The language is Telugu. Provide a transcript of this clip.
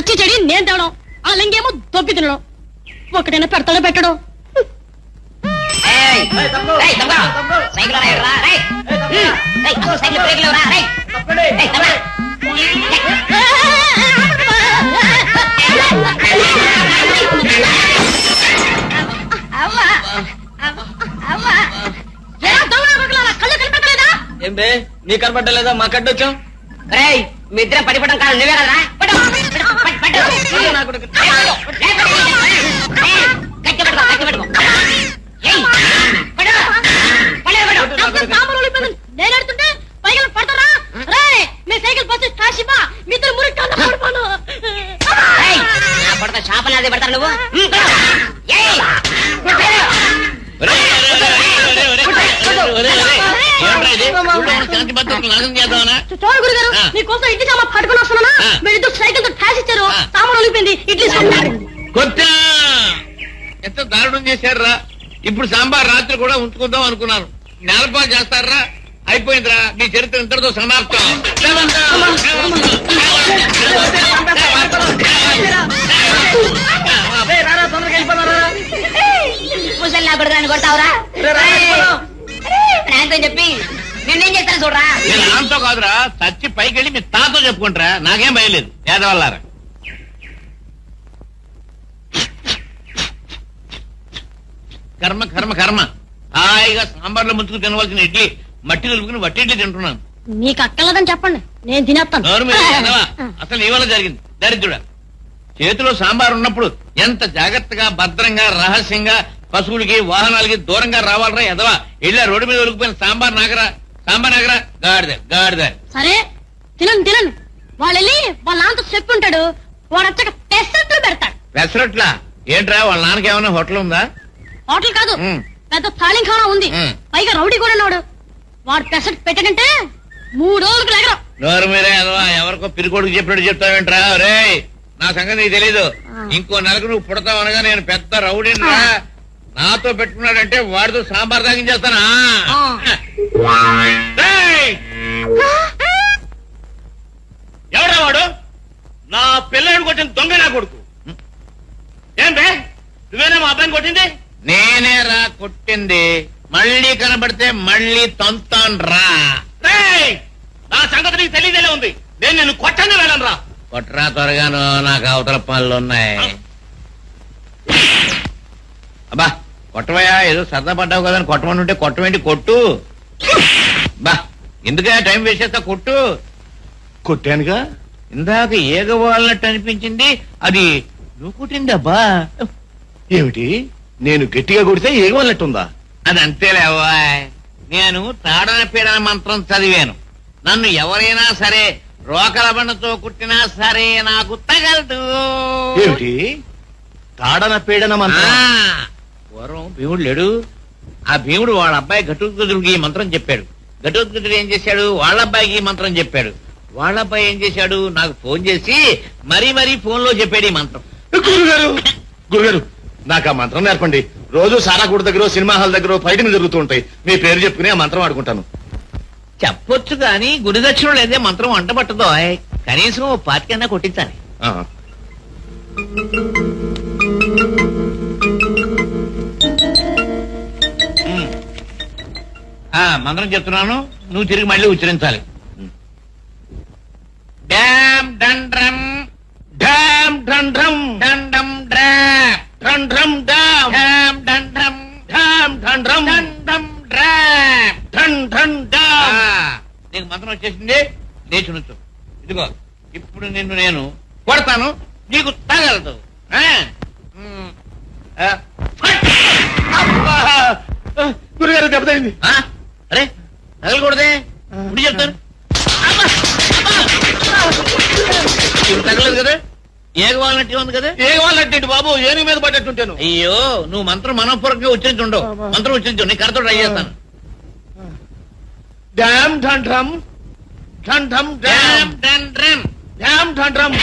సచ్చి చెడి నేను తేవడం, ఆ లింగేమో దొబ్బి తినడం. ఒకటైనా పెడతాడో పెట్టడం. ఏం బే నీ కనపడ్డలేదా మా కట్టొచ్చాం. మీ ఇద్దరే పడిపోవడం కాదు, నువ్వే కదా. నేను ఆడుతుంటే పైగా పడతారా? మీ సైకిల్ బస్సు కాశీబా మీ ఇద్దరు మురికి పడిపోను. పడతా షాపని అదే పడతారు నువ్వు. చూడు గురుగారు, మీకోసం ఇడ్లీ సామాన్ పట్టుకుని వస్తున్నానా? మీరు ఇద్దరు సైకిల్ తో టాస్ ఇచ్చారు, సామాన్ ఒలిపోయింది. ఇడ్లీ సామాన్ ఎంత దారుణం చేశారా. ఇప్పుడు సాంబార్ రాత్రి కూడా ఉంచుకుందాం అనుకున్నాను. నేలపాలు చేస్తారా? అయిపోయిందిరా, మీ చరిత్ర ఇంతటితో సమాప్తం. ముసలి నా కొడుకు నన్ను కొడతావురా? నాయనతో చెప్పి నేనేం చేస్తాను చూడరా. నేను నాన్నతో కాదురా, చచ్చి పైకి వెళ్ళి మీ తాతో చెప్పుకుంటారా. నాకేం భయలేదు. ఏదవల్లారా కర్మ కర్మ కర్మ. హాయిగా సాంబార్లో ముంచుకు తినవలసిన ఇడ్లీ మట్టి నిలుపుకుని వట్టి ఇడ్లీ తింటున్నాను. నీకు అక్కర్లేదని చెప్పండి, నేను తినేస్తాను. అసలు ఇవాళ జరిగింది దరిద్రుడా. చేతిలో సాంబార్ ఉన్నప్పుడు ఎంత జాగ్రత్తగా భద్రంగా రహస్యంగా పశువులకి వాహనాలకి దూరంగా రావాలరా ఎదవా. ఇళ్ళ రోడ్డు మీద ఒలికిపోయిన సాంబార్ నాగరా, సాంబార్ నాగరా, గాడిద గాడిద. సరే తినను తినను. వాళ్ళు వెళ్ళి వాళ్ళ నాన్నతో చెప్పి ఉంటాడు, వాడు వచ్చాక పెసరట్లు పెడతాడు. పెసరట్లా ఏంట్రా? వాళ్ళ నాన్నకి ఏమైనా హోటల్ ఉందా? హోటల్ కాదు, పెద్ద తాళింఖానా ఉంది. పైగా రౌడీ కూడా ఉన్నాడు. వాడు పెసరట్ పెట్టాడంటే 3 రోజులకు లేకరా. నోరు మీరే ఎదవా. ఎవరికో పిరికొడుకు చెప్పినట్టు చెప్తావేంట్రా? రే నా సంగతి నీకు తెలీదు. ఇంకో నెలకు నువ్వు పుడతావు అనగా నేను పెద్ద రౌడీనా. నాతో పెట్టుకున్నాడంటే వాడితో సాంబార్ తాగించేస్తానా? ఎవడా వాడు? నా పిల్లాడు కొట్టిన దొంగ నా కొడుకు. ఏం బే నువ్వేనా మా అబ్బాయిని కొట్టింది? నేనే రా కొట్టింది. మళ్ళీ కనబడితే మళ్ళీ తంతాను రా. నా సంగతి నీకు తెలియదేలా ఉంది. నేను నిన్ను కొట్టని వెళ్ళను రా. కొట్టరా త్వరగాను, నాకు అవతల పనులు ఉన్నాయి. అబ్బా కొట్టవయ్యా, ఏదో సరదా పడ్డావు కదా కొట్టమని ఉంటే కొట్టమేంటి? కొట్టు బా. ఎందుకే టైం వేస్ట్ చేస్తా? కొట్టు. కొట్టానుగా, ఇందాక ఏగవాలన్నట్టు అనిపించింది. అది నువ్వు కొట్టింది. అబ్బా ఏమిటి? నేను గట్టిగా కొడితే ఏగవాలన్నట్టుందా? అది అంతేలేవా. నేను తాడన పీడన మంత్రం చదివాను. నన్ను ఎవరైనా సరే రోకల బండతో కుట్టినా సరే నాకు తగలదు. ఏమిటి తాడన పీడన మంత్రం? పూర్వం భీముడు లేడు. ఆ భీముడు వాళ్ళ అబ్బాయి ఘటోత్కచుడికి ఈ మంత్రం చెప్పాడు. ఘటోత్కచుడు ఏం చేశాడు? వాళ్ళ అబ్బాయికి ఈ మంత్రం చెప్పాడు. వాళ్ళ అబ్బాయి ఏం చేశాడు? నాకు ఫోన్ చేసి మరీ ఫోన్ లో చెప్పాడు ఈ మంత్రం. గురుగారు నాకు ఆ మంత్రం నేర్పండి. రోజు సారాగూడ దగ్గర సినిమా హాల్ దగ్గర ఫైటింగ్ జరుగుతూ ఉంటాయి. మీ పేరు చెప్పుకుని ఆ మంత్రం ఆడుకుంటాను. చెప్పొచ్చు గాని గుడి దక్షిణలు లేదే మంత్రం వంట పట్టదో. కనీసం 25 కొట్టించాలి. మంత్రం చెప్తున్నాను, నువ్వు తిరిగి మళ్ళీ ఉచ్చరించాలి. డ్యామ్ డండ్రమ్ డ్యామ్ డండ్రమ్ డండమ్ డ్రాప్ డండ్రమ్ డామ్ డ్యామ్ డండ్రమ్ డ్యామ్ డండ్రమ్ డండమ్ డ్రాప్ డండ్రమ్ డామ్. నీకు మంత్రం వచ్చేసింది, లేచి నుంచో. ఇదిగో ఇప్పుడు నిన్ను నేను కొడతాను, నీకు తగలదు. గురుగారు దెబ్బతైంది. అరే తగలకూడదే, ఇప్పుడు చెప్తాను. తగలేదు కదా? ఏగవాలన్నట్టు ఉంది కదా? ఏగవాలన్నట్టు బాబు, ఏనుగు మీద పడ్డట్టుంటాను. అయ్యో నువ్వు మంత్రం మనపూర్వకంగా ఉచ్చరించుండవు. మంత్రం ఉచ్చరించు, నీ కరతో ట్రై చేస్తాను. డ్యామ్ ఢండ్రమ్ ఢండ్రమ్ డ్యామ్ ఢండ్రమ్ డ్యామ్ ఢండ్రమ్.